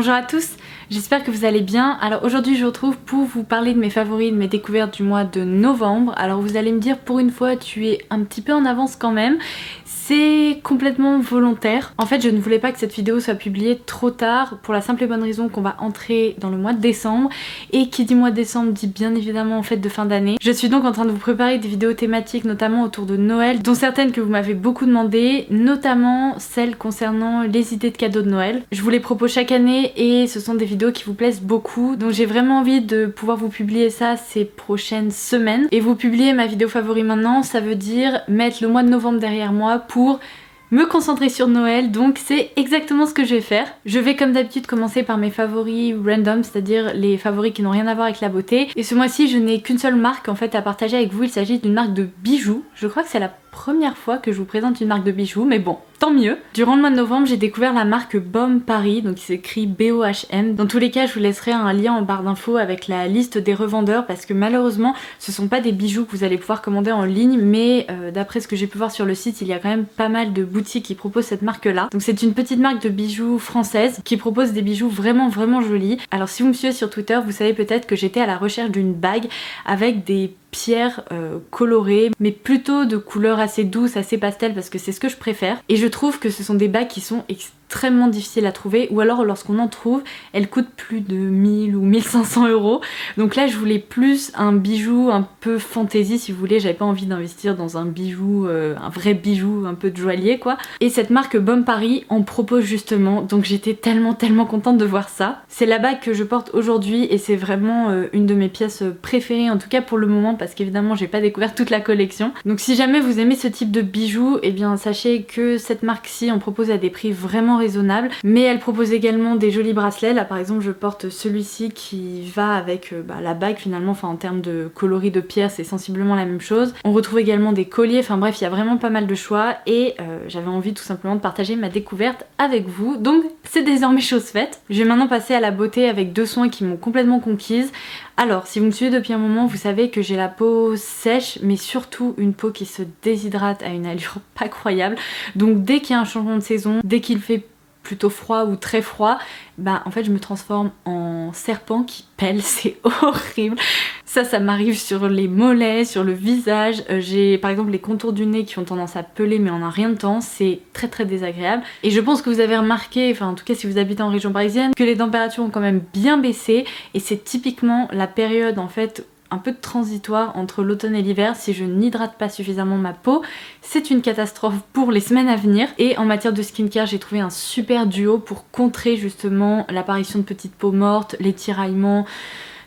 Bonjour à tous, j'espère que vous allez bien. Alors aujourd'hui je vous retrouve pour vous parler de mes favoris, de mes découvertes du mois de novembre. Alors vous allez me dire, pour une fois tu es un petit peu en avance quand même. C'est complètement volontaire. En fait je ne voulais pas que cette vidéo soit publiée trop tard pour la simple et bonne raison qu'on va entrer dans le mois de décembre. Et qui dit mois de décembre dit bien évidemment en fête de fin d'année. Je suis donc en train de vous préparer des vidéos thématiques notamment autour de Noël, dont certaines que vous m'avez beaucoup demandé, notamment celles concernant les idées de cadeaux de Noël. Je vous les propose chaque année et ce sont des vidéos qui vous plaisent beaucoup, donc j'ai vraiment envie de pouvoir vous publier ça ces prochaines semaines. Et vous publier ma vidéo favori maintenant, ça veut dire mettre le mois de novembre derrière moi pour me concentrer sur Noël, donc c'est exactement ce que je vais faire. Je vais comme d'habitude commencer par mes favoris random, c'est-à-dire les favoris qui n'ont rien à voir avec la beauté. Et ce mois-ci je n'ai qu'une seule marque en fait à partager avec vous, il s'agit d'une marque de bijoux. Je crois que c'est la première fois que je vous présente une marque de bijoux, mais bon, tant mieux. Durant le mois de novembre, j'ai découvert la marque Bohm Paris, donc il s'écrit B-O-H-M. Dans tous les cas, je vous laisserai un lien en barre d'infos avec la liste des revendeurs, parce que malheureusement, ce sont pas des bijoux que vous allez pouvoir commander en ligne, mais d'après ce que j'ai pu voir sur le site, il y a quand même pas mal de boutiques qui proposent cette marque-là. Donc c'est une petite marque de bijoux française qui propose des bijoux vraiment jolis. Alors si vous me suivez sur Twitter, vous savez peut-être que j'étais à la recherche d'une bague avec des pierres colorées, mais plutôt de couleurs assez douces, assez pastel, parce que c'est ce que je préfère. Et je trouve que ce sont des bagues qui sont extrêmement difficiles à trouver, ou alors lorsqu'on en trouve, elles coûtent plus de 1000 ou 1500 euros. Donc là je voulais plus un bijou un peu fantaisie si vous voulez, j'avais pas envie d'investir dans un bijou, un vrai bijou un peu de joaillier quoi. Et cette marque Bohm Paris en propose justement, donc j'étais tellement contente de voir ça. C'est la bague que je porte aujourd'hui et c'est vraiment une de mes pièces préférées, en tout cas pour le moment, parce qu'évidemment j'ai pas découvert toute la collection. Donc si jamais vous aimez ce type de bijoux, et bien sachez que cette marque-ci en propose à des prix vraiment raisonnables, mais elle propose également des jolis bracelets. Là par exemple je porte celui-ci qui va avec la bague finalement, enfin en termes de coloris de pierre c'est sensiblement la même chose. On retrouve également des colliers, enfin bref il y a vraiment pas mal de choix et j'avais envie tout simplement de partager ma découverte avec vous, donc c'est désormais chose faite. Je vais maintenant passer à la beauté avec deux soins qui m'ont complètement conquise. Alors si vous me suivez depuis un moment, vous savez que j'ai la peau sèche, mais surtout une peau qui se déshydrate à une allure pas croyable. Donc dès qu'il y a un changement de saison, dès qu'il fait plutôt froid ou très froid, en fait je me transforme en serpent qui pèle, c'est horrible. Ça m'arrive sur les mollets, sur le visage. J'ai par exemple les contours du nez qui ont tendance à peler mais en un rien de temps, c'est très désagréable. Et je pense que vous avez remarqué, enfin en tout cas si vous habitez en région parisienne, que les températures ont quand même bien baissé et c'est typiquement la période en fait un peu transitoire entre l'automne et l'hiver. Si je n'hydrate pas suffisamment ma peau, c'est une catastrophe pour les semaines à venir. Et en matière de skincare, j'ai trouvé un super duo pour contrer justement l'apparition de petites peaux mortes, les tiraillements,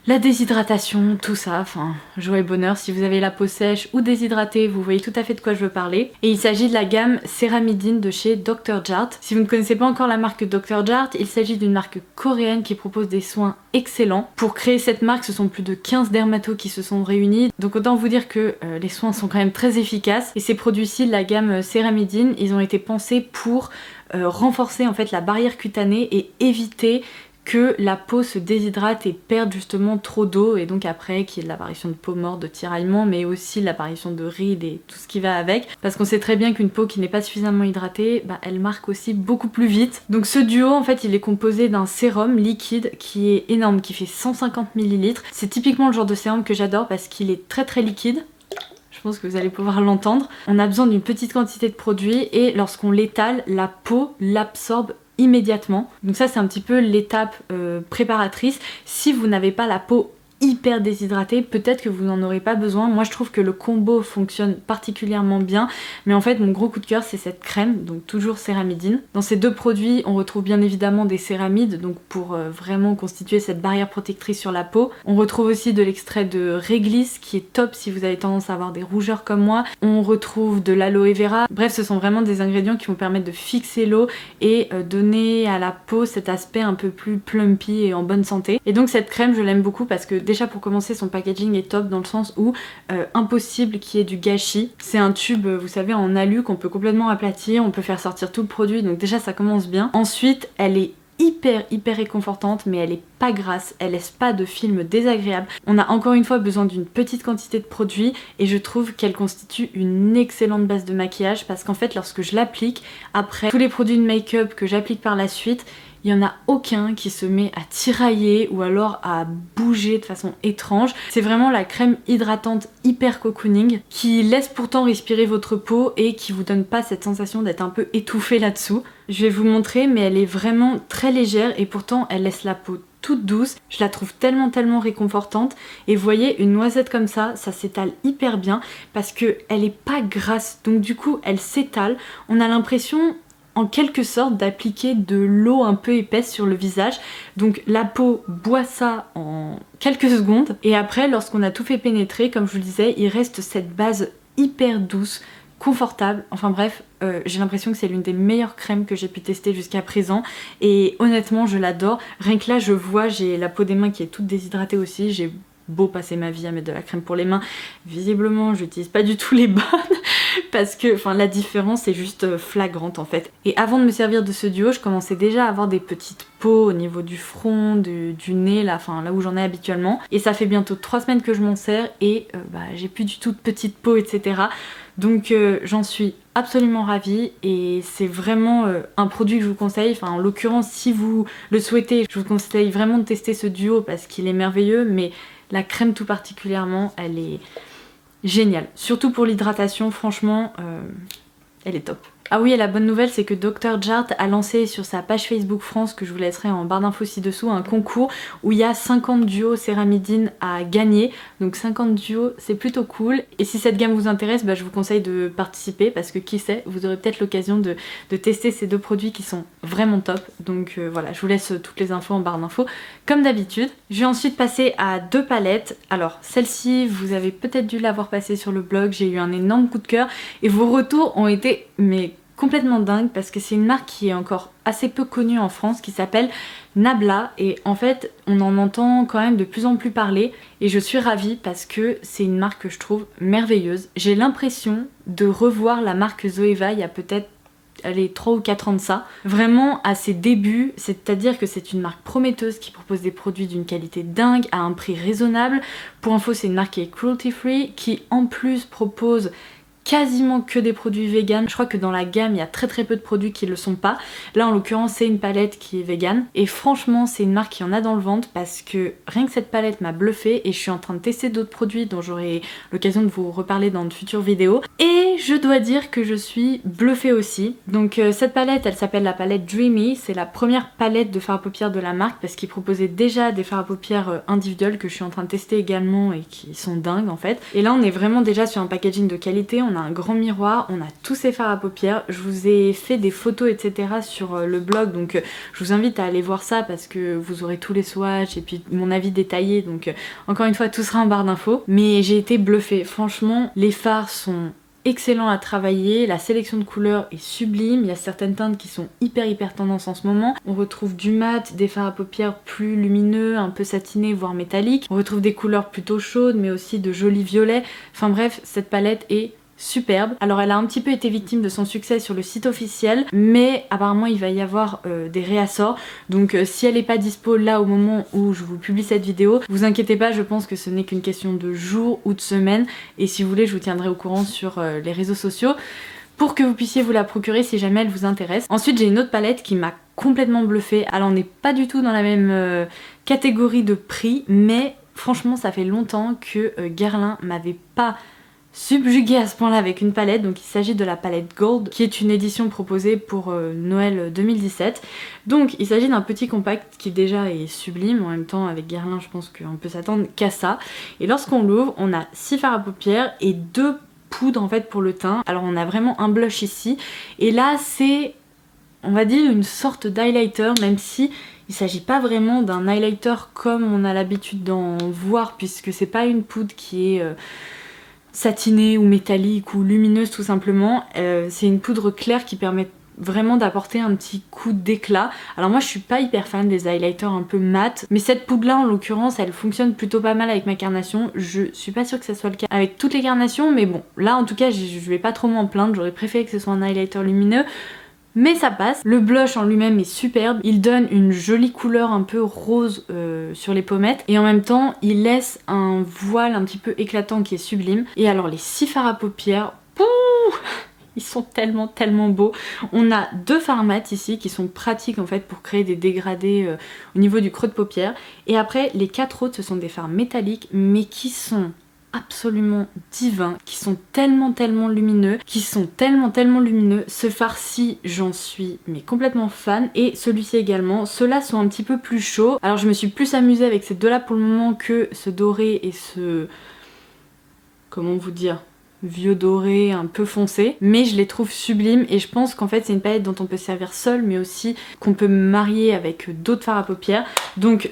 la déshydratation, tout ça, enfin joie et bonheur. Si vous avez la peau sèche ou déshydratée, vous voyez tout à fait de quoi je veux parler. Et il s'agit de la gamme Ceramidine de chez Dr. Jart. Si vous ne connaissez pas encore la marque Dr. Jart, il s'agit d'une marque coréenne qui propose des soins excellents. Pour créer cette marque, ce sont plus de 15 dermatos qui se sont réunis. Donc autant vous dire que les soins sont quand même très efficaces. Et ces produits-ci de la gamme Ceramidine, ils ont été pensés pour renforcer en fait la barrière cutanée et éviter que la peau se déshydrate et perde justement trop d'eau, et donc après qu'il y ait de l'apparition de peau morte, de tiraillements, mais aussi l'apparition de rides et tout ce qui va avec, parce qu'on sait très bien qu'une peau qui n'est pas suffisamment hydratée, elle marque aussi beaucoup plus vite. Donc ce duo en fait il est composé d'un sérum liquide qui est énorme, qui fait 150 ml. C'est typiquement le genre de sérum que j'adore parce qu'il est très liquide. Je pense que vous allez pouvoir l'entendre. On a besoin d'une petite quantité de produit et lorsqu'on l'étale, la peau l'absorbe immédiatement. Donc ça c'est un petit peu l'étape préparatrice. Si vous n'avez pas la peau hyper déshydratée, peut-être que vous n'en aurez pas besoin. Moi je trouve que le combo fonctionne particulièrement bien, mais en fait mon gros coup de cœur c'est cette crème, donc toujours Ceramidine. Dans ces deux produits on retrouve bien évidemment des céramides, donc pour vraiment constituer cette barrière protectrice sur la peau. On retrouve aussi de l'extrait de réglisse qui est top si vous avez tendance à avoir des rougeurs comme moi. On retrouve de l'aloe vera. Bref, ce sont vraiment des ingrédients qui vont permettre de fixer l'eau et donner à la peau cet aspect un peu plus plumpy et en bonne santé. Et donc cette crème je l'aime beaucoup parce que déjà pour commencer son packaging est top dans le sens où impossible qu'il y ait du gâchis. C'est un tube vous savez en alu qu'on peut complètement aplatir, on peut faire sortir tout le produit, donc déjà ça commence bien. Ensuite elle est hyper réconfortante, mais elle est pas grasse, elle laisse pas de film désagréable. On a encore une fois besoin d'une petite quantité de produit et je trouve qu'elle constitue une excellente base de maquillage parce qu'en fait lorsque je l'applique, après tous les produits de make-up que j'applique par la suite, il n'y en a aucun qui se met à tirailler ou alors à bouger de façon étrange. C'est vraiment la crème hydratante hyper cocooning qui laisse pourtant respirer votre peau et qui vous donne pas cette sensation d'être un peu étouffé là-dessous. Je vais vous montrer, mais elle est vraiment très légère et pourtant elle laisse la peau toute douce. Je la trouve tellement réconfortante. Et vous voyez, une noisette comme ça s'étale hyper bien parce que elle est pas grasse, donc du coup elle s'étale. On a l'impression en quelque sorte d'appliquer de l'eau un peu épaisse sur le visage, donc la peau boit ça en quelques secondes et après lorsqu'on a tout fait pénétrer, comme je vous le disais, il reste cette base hyper douce, confortable, enfin bref, j'ai l'impression que c'est l'une des meilleures crèmes que j'ai pu tester jusqu'à présent et honnêtement je l'adore. Rien que là je vois, j'ai la peau des mains qui est toute déshydratée aussi, j'ai beau passer ma vie à mettre de la crème pour les mains, visiblement j'utilise pas du tout les bonnes parce que la différence est juste flagrante en fait. Et avant de me servir de ce duo, je commençais déjà à avoir des petites peaux au niveau du front, du nez, là où j'en ai habituellement. Et ça fait bientôt 3 semaines que je m'en sers et j'ai plus du tout de petites peaux, etc. Donc j'en suis absolument ravie et c'est vraiment un produit que je vous conseille. En l'occurrence, si vous le souhaitez, je vous conseille vraiment de tester ce duo parce qu'il est merveilleux, mais la crème tout particulièrement, elle est géniale. Surtout pour l'hydratation, franchement, elle est top. Ah oui, et la bonne nouvelle, c'est que Dr Jart a lancé sur sa page Facebook France, que je vous laisserai en barre d'infos ci-dessous, un concours où il y a 50 duos céramidine à gagner. Donc 50 duos, c'est plutôt cool. Et si cette gamme vous intéresse, je vous conseille de participer parce que qui sait, vous aurez peut-être l'occasion de tester ces deux produits qui sont vraiment top. Donc voilà, je vous laisse toutes les infos en barre d'infos comme d'habitude. Je vais ensuite passer à 2 palettes. Alors celle-ci, vous avez peut-être dû l'avoir passée sur le blog, j'ai eu un énorme coup de cœur et vos retours ont été complètement dingue parce que c'est une marque qui est encore assez peu connue en France qui s'appelle Nabla et en fait on en entend quand même de plus en plus parler et je suis ravie parce que c'est une marque que je trouve merveilleuse. J'ai l'impression de revoir la marque Zoeva il y a peut-être 3 ou 4 ans de ça, vraiment à ses débuts, c'est-à-dire que c'est une marque prometteuse qui propose des produits d'une qualité dingue à un prix raisonnable. Pour info, c'est une marque qui est cruelty free, qui en plus propose quasiment que des produits vegan. Je crois que dans la gamme il y a très peu de produits qui le sont pas. Là en l'occurrence c'est une palette qui est vegan et franchement c'est une marque qui en a dans le ventre parce que rien que cette palette m'a bluffée et je suis en train de tester d'autres produits dont j'aurai l'occasion de vous reparler dans de futures vidéos et je dois dire que je suis bluffée aussi. Donc cette palette elle s'appelle la palette Dreamy, c'est la première palette de fard à paupières de la marque parce qu'ils proposaient déjà des fards à paupières individuels que je suis en train de tester également et qui sont dingues en fait. Et là on est vraiment déjà sur un packaging de qualité, on a un grand miroir, on a tous ces fards à paupières, je vous ai fait des photos etc sur le blog donc je vous invite à aller voir ça parce que vous aurez tous les swatchs et puis mon avis détaillé donc encore une fois tout sera en barre d'infos. Mais j'ai été bluffée, franchement les fards sont excellent à travailler, la sélection de couleurs est sublime, il y a certaines teintes qui sont hyper tendance en ce moment. On retrouve du mat, des fards à paupières plus lumineux, un peu satinés voire métalliques. On retrouve des couleurs plutôt chaudes mais aussi de jolis violets. Enfin bref, cette palette est superbe. Alors elle a un petit peu été victime de son succès sur le site officiel mais apparemment il va y avoir des réassorts donc si elle n'est pas dispo là au moment où je vous publie cette vidéo, vous inquiétez pas, je pense que ce n'est qu'une question de jours ou de semaines et si vous voulez je vous tiendrai au courant sur les réseaux sociaux pour que vous puissiez vous la procurer si jamais elle vous intéresse. Ensuite j'ai une autre palette qui m'a complètement bluffée. Alors on n'est pas du tout dans la même catégorie de prix mais franchement ça fait longtemps que Guerlain m'avait pas subjugué à ce point là avec une palette. Donc il s'agit de la palette Gold qui est une édition proposée pour Noël 2017. Donc il s'agit d'un petit compact qui déjà est sublime, en même temps avec Guerlain je pense qu'on peut s'attendre qu'à ça. Et lorsqu'on l'ouvre on a 6 fards à paupières et 2 poudres en fait pour le teint. Alors on a vraiment un blush ici et là c'est on va dire une sorte d'highlighter même si il s'agit pas vraiment d'un highlighter comme on a l'habitude d'en voir puisque c'est pas une poudre qui est satinée ou métallique ou lumineuse tout simplement. C'est une poudre claire qui permet vraiment d'apporter un petit coup d'éclat. Alors moi je suis pas hyper fan des highlighters un peu mat, mais cette poudre là en l'occurrence elle fonctionne plutôt pas mal avec ma carnation. Je suis pas sûre que ça soit le cas avec toutes les carnations mais bon là en tout cas je vais pas trop m'en plaindre, j'aurais préféré que ce soit un highlighter lumineux. Mais ça passe. Le blush en lui-même est superbe, il donne une jolie couleur un peu rose sur les pommettes et en même temps il laisse un voile un petit peu éclatant qui est sublime. Et alors les 6 fards à paupières, pouh, Ils sont tellement beaux. On a 2 fards mat ici qui sont pratiques en fait pour créer des dégradés au niveau du creux de paupière. Et après les 4 autres ce sont des fards métalliques mais qui sont absolument divins, qui sont tellement lumineux, Ce fard-ci, j'en suis mais complètement fan, et celui-ci également. Ceux-là sont un petit peu plus chauds. Alors je me suis plus amusée avec ces 2-là pour le moment que ce doré et ce... comment vous dire, vieux doré un peu foncé, mais je les trouve sublimes et je pense qu'en fait c'est une palette dont on peut se servir seul mais aussi qu'on peut marier avec d'autres fards à paupières. Donc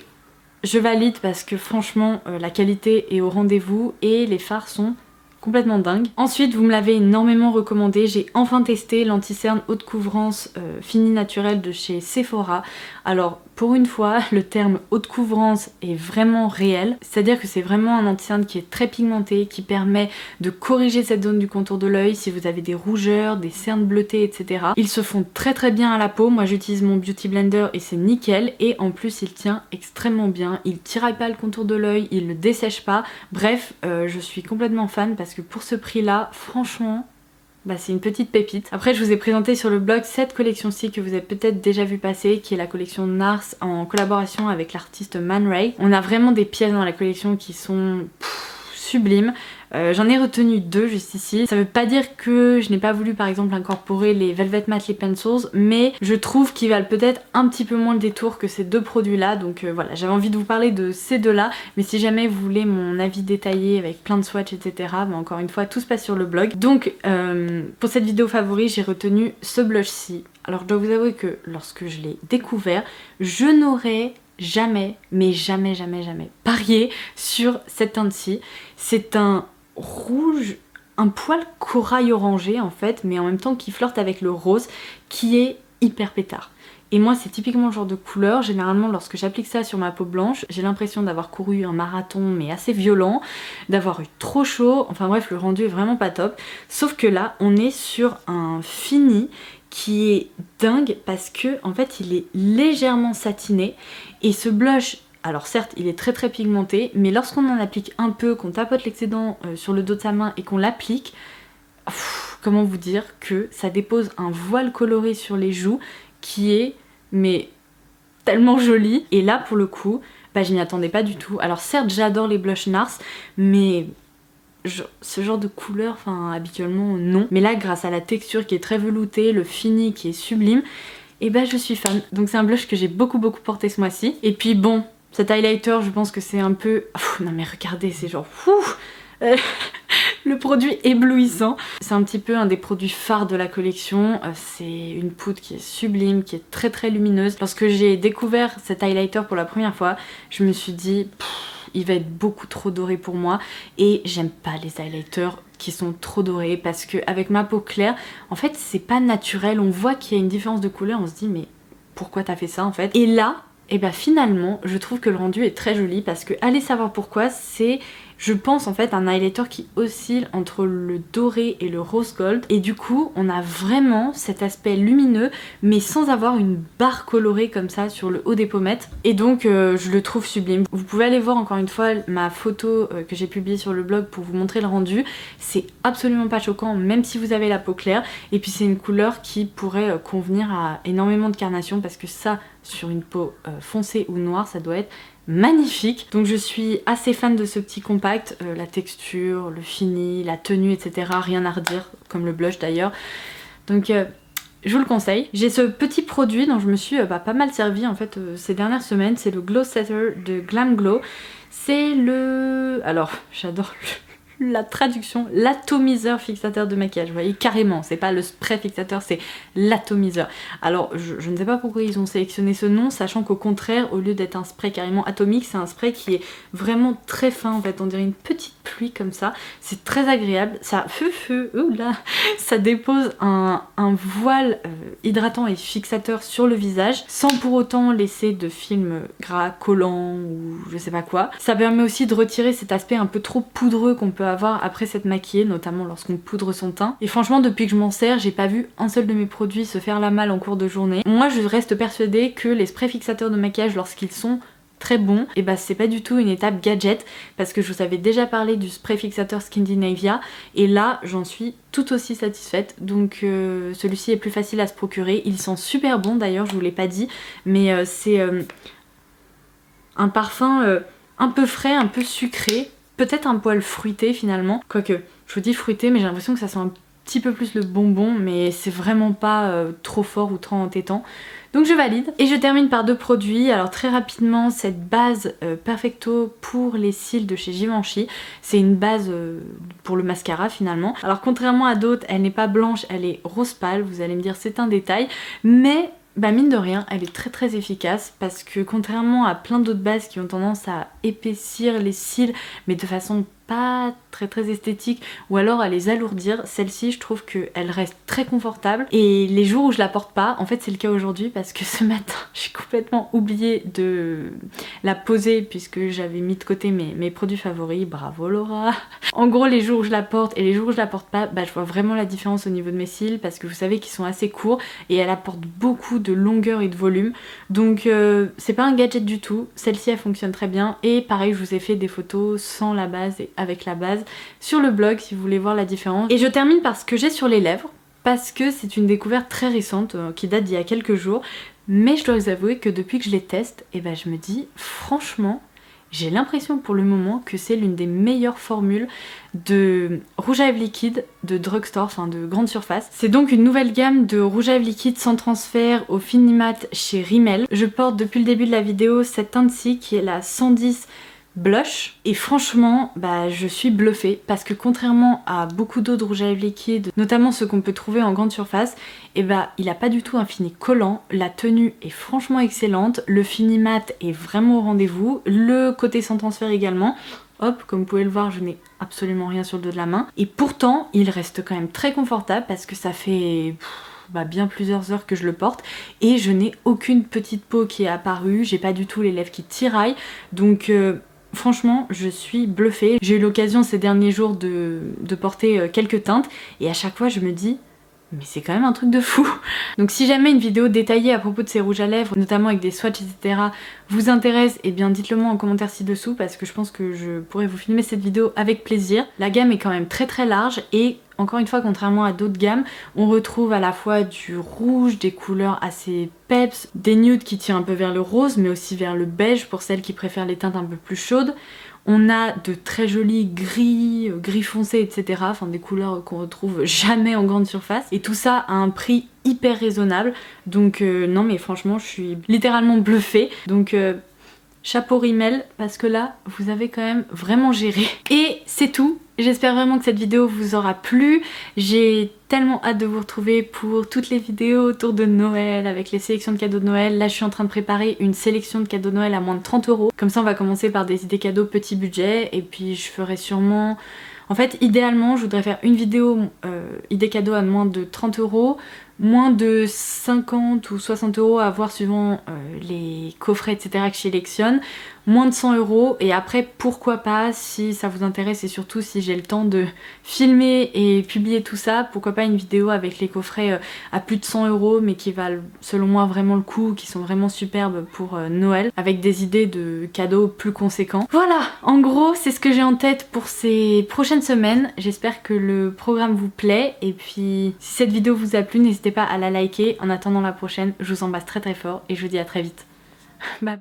je valide parce que franchement la qualité est au rendez-vous et les fards sont complètement dingues. Ensuite vous me l'avez énormément recommandé, j'ai enfin testé l'anti-cerne haute couvrance fini naturel de chez Sephora. Alors pour une fois le terme haute couvrance est vraiment réel, c'est-à-dire que c'est vraiment un anti-cerne qui est très pigmenté, qui permet de corriger cette zone du contour de l'œil si vous avez des rougeurs, des cernes bleutées, etc. Ils se font très bien à la peau, moi j'utilise mon Beauty Blender et c'est nickel, et en plus il tient extrêmement bien, il tiraille pas le contour de l'œil, il le dessèche pas, bref je suis complètement fan parce que pour ce prix là franchement c'est une petite pépite. Après je vous ai présenté sur le blog cette collection-ci que vous avez peut-être déjà vu passer, qui est la collection Nars en collaboration avec l'artiste Man Ray. On a vraiment des pièces dans la collection qui sont sublimes. J'en ai retenu 2 juste ici. Ça veut pas dire que je n'ai pas voulu par exemple incorporer les Velvet Matte Lip Pencils, mais je trouve qu'ils valent peut-être un petit peu moins le détour que ces 2 produits là. Donc voilà, j'avais envie de vous parler de ces 2 là, mais si jamais vous voulez mon avis détaillé avec plein de swatchs etc, encore une fois tout se passe sur le blog. Donc pour cette vidéo favori j'ai retenu ce blush-ci. Alors je dois vous avouer que lorsque je l'ai découvert, je n'aurais jamais parié sur cette teinte-ci. C'est un rouge, un poil corail orangé en fait, mais en même temps qui flirte avec le rose, qui est hyper pétard. Et moi c'est typiquement le genre de couleur, généralement lorsque j'applique ça sur ma peau blanche, j'ai l'impression d'avoir couru un marathon mais assez violent, d'avoir eu trop chaud, enfin bref le rendu est vraiment pas top. Sauf que là on est sur un fini qui est dingue parce que en fait il est légèrement satiné, et ce blush, alors certes il est très pigmenté, mais lorsqu'on en applique un peu, qu'on tapote l'excédent sur le dos de sa main et qu'on l'applique, comment vous dire que ça dépose un voile coloré sur les joues qui est mais tellement joli. Et là pour le coup je m'y attendais pas du tout. Alors certes j'adore les blush Nars, mais ce genre de couleur, habituellement non. Mais là grâce à la texture qui est très veloutée, le fini qui est sublime, et je suis fan. Donc c'est un blush que j'ai beaucoup porté ce mois-ci. Et puis bon, cet highlighter je pense que c'est un peu... non mais regardez, c'est genre... le produit éblouissant. C'est un petit peu un des produits phares de la collection. C'est une poudre qui est sublime, qui est très lumineuse. Lorsque j'ai découvert cet highlighter pour la première fois, je me suis dit... il va être beaucoup trop doré pour moi, et j'aime pas les highlighters qui sont trop dorés parce que avec ma peau claire en fait c'est pas naturel, on voit qu'il y a une différence de couleur, on se dit mais pourquoi t'as fait ça en fait. Et là finalement je trouve que le rendu est très joli parce que allez savoir pourquoi, c'est je pense en fait un highlighter qui oscille entre le doré et le rose gold, et du coup on a vraiment cet aspect lumineux mais sans avoir une barre colorée comme ça sur le haut des pommettes, et donc je le trouve sublime. Vous pouvez aller voir encore une fois ma photo que j'ai publiée sur le blog pour vous montrer le rendu. C'est absolument pas choquant même si vous avez la peau claire, et puis c'est une couleur qui pourrait convenir à énormément de carnations parce que ça sur une peau foncée ou noire ça doit être magnifique. Donc je suis assez fan de ce petit compact, la texture, le fini, la tenue etc, rien à redire, comme le blush d'ailleurs. Donc je vous le conseille. J'ai ce petit produit dont je me suis pas mal servi en fait ces dernières semaines, c'est le Glow Setter de Glam Glow. C'est le... alors j'adore la traduction, l'atomiseur fixateur de maquillage, vous voyez carrément, c'est pas le spray fixateur, c'est l'atomiseur. Alors je ne sais pas pourquoi ils ont sélectionné ce nom, sachant qu'au contraire, au lieu d'être un spray carrément atomique, c'est un spray qui est vraiment très fin en fait, on dirait une petite pluie comme ça, c'est très agréable, ça ça dépose un voile hydratant et fixateur sur le visage, sans pour autant laisser de film gras, collant ou je sais pas quoi. Ça permet aussi de retirer cet aspect un peu trop poudreux qu'on peut avoir après s'être maquillé, notamment lorsqu'on poudre son teint. Et franchement depuis que je m'en sers, j'ai pas vu un seul de mes produits se faire la malle en cours de journée. Moi je reste persuadée que les sprays fixateurs de maquillage lorsqu'ils sont très bon, et bah c'est pas du tout une étape gadget parce que je vous avais déjà parlé du spray fixateur Skindinavia et là j'en suis tout aussi satisfaite. Donc celui-ci est plus facile à se procurer, il sent super bon d'ailleurs, je vous l'ai pas dit, mais c'est un parfum un peu frais, un peu sucré, peut-être un poil fruité finalement, quoique je vous dis fruité mais j'ai l'impression que ça sent un petit peu plus le bonbon, mais c'est vraiment pas trop fort ou trop entêtant. Donc je valide. Et je termine par 2 produits. Alors très rapidement, cette base Perfecto pour les cils de chez Givenchy. C'est une base pour le mascara finalement. Alors contrairement à d'autres, elle n'est pas blanche, elle est rose pâle. Vous allez me dire c'est un détail, mais bah mine de rien, elle est très efficace parce que contrairement à plein d'autres bases qui ont tendance à épaissir les cils mais de façon pas très esthétique ou alors à les alourdir, celle-ci je trouve qu'elle reste très confortable et les jours où je la porte pas, en fait c'est le cas aujourd'hui parce que ce matin j'ai complètement oublié de la poser puisque j'avais mis de côté mes produits favoris, bravo Laura. En gros les jours où je la porte et les jours où je la porte pas, bah je vois vraiment la différence au niveau de mes cils parce que vous savez qu'ils sont assez courts et elle apporte beaucoup de longueur et de volume, donc c'est pas un gadget du tout. Celle-ci elle fonctionne très bien et pareil je vous ai fait des photos sans la base et avec la base sur le blog si vous voulez voir la différence. Et je termine par ce que j'ai sur les lèvres parce que c'est une découverte très récente qui date d'il y a quelques jours, mais je dois vous avouer que depuis que je les teste, et ben je me dis franchement j'ai l'impression pour le moment que c'est l'une des meilleures formules de rouge à lèvres liquide de drugstore, enfin de grande surface. C'est donc une nouvelle gamme de rouge à lèvres liquide sans transfert au Finimat chez Rimmel. Je porte depuis le début de la vidéo cette teinte-ci qui est la 110 blush et franchement bah je suis bluffée parce que contrairement à beaucoup d'autres rouges à lèvres liquides, notamment ceux qu'on peut trouver en grande surface, et bah il a pas du tout un fini collant, la tenue est franchement excellente, le fini mat est vraiment au rendez-vous, le côté sans transfert également. Hop, comme vous pouvez le voir, je n'ai absolument rien sur le dos de la main et pourtant il reste quand même très confortable parce que ça fait bien plusieurs heures que je le porte et je n'ai aucune petite peau qui est apparue, j'ai pas du tout les lèvres qui tiraillent, donc franchement je suis bluffée. J'ai eu l'occasion ces derniers jours de porter quelques teintes et à chaque fois je me dis mais c'est quand même un truc de fou. Donc si jamais une vidéo détaillée à propos de ces rouges à lèvres, notamment avec des swatchs etc, vous intéresse, et bien dites-le moi en commentaire ci-dessous parce que je pense que je pourrais vous filmer cette vidéo avec plaisir. La gamme est quand même très large et encore une fois contrairement à d'autres gammes, on retrouve à la fois du rouge, des couleurs assez peps, des nudes qui tirent un peu vers le rose mais aussi vers le beige pour celles qui préfèrent les teintes un peu plus chaudes. On a de très jolis gris, gris foncé, etc. Enfin des couleurs qu'on retrouve jamais en grande surface. Et tout ça à un prix hyper raisonnable. Donc non mais franchement je suis littéralement bluffée. Donc chapeau Rimmel parce que là vous avez quand même vraiment géré. Et c'est tout. J'espère vraiment que cette vidéo vous aura plu. J'ai tellement hâte de vous retrouver pour toutes les vidéos autour de Noël avec les sélections de cadeaux de Noël. Là je suis en train de préparer une sélection de cadeaux de Noël à moins de 30 €. Comme ça on va commencer par des idées cadeaux petit budget et puis je ferai sûrement... En fait idéalement je voudrais faire une vidéo idées cadeaux à moins de 30 €, moins de 50 ou 60 € à voir suivant les coffrets etc que je sélectionne, moins de 100 € et après pourquoi pas si ça vous intéresse et surtout si j'ai le temps de filmer et publier tout ça, pourquoi pas une vidéo avec les coffrets à plus de 100 € mais qui valent selon moi vraiment le coup, qui sont vraiment superbes pour Noël, avec des idées de cadeaux plus conséquents. Voilà, en gros c'est ce que j'ai en tête pour ces prochaines semaines. J'espère que le programme vous plaît et puis si cette vidéo vous a plu n'hésitez pas à la liker. En attendant la prochaine, je vous embrasse très fort et je vous dis à très vite. Bye bye.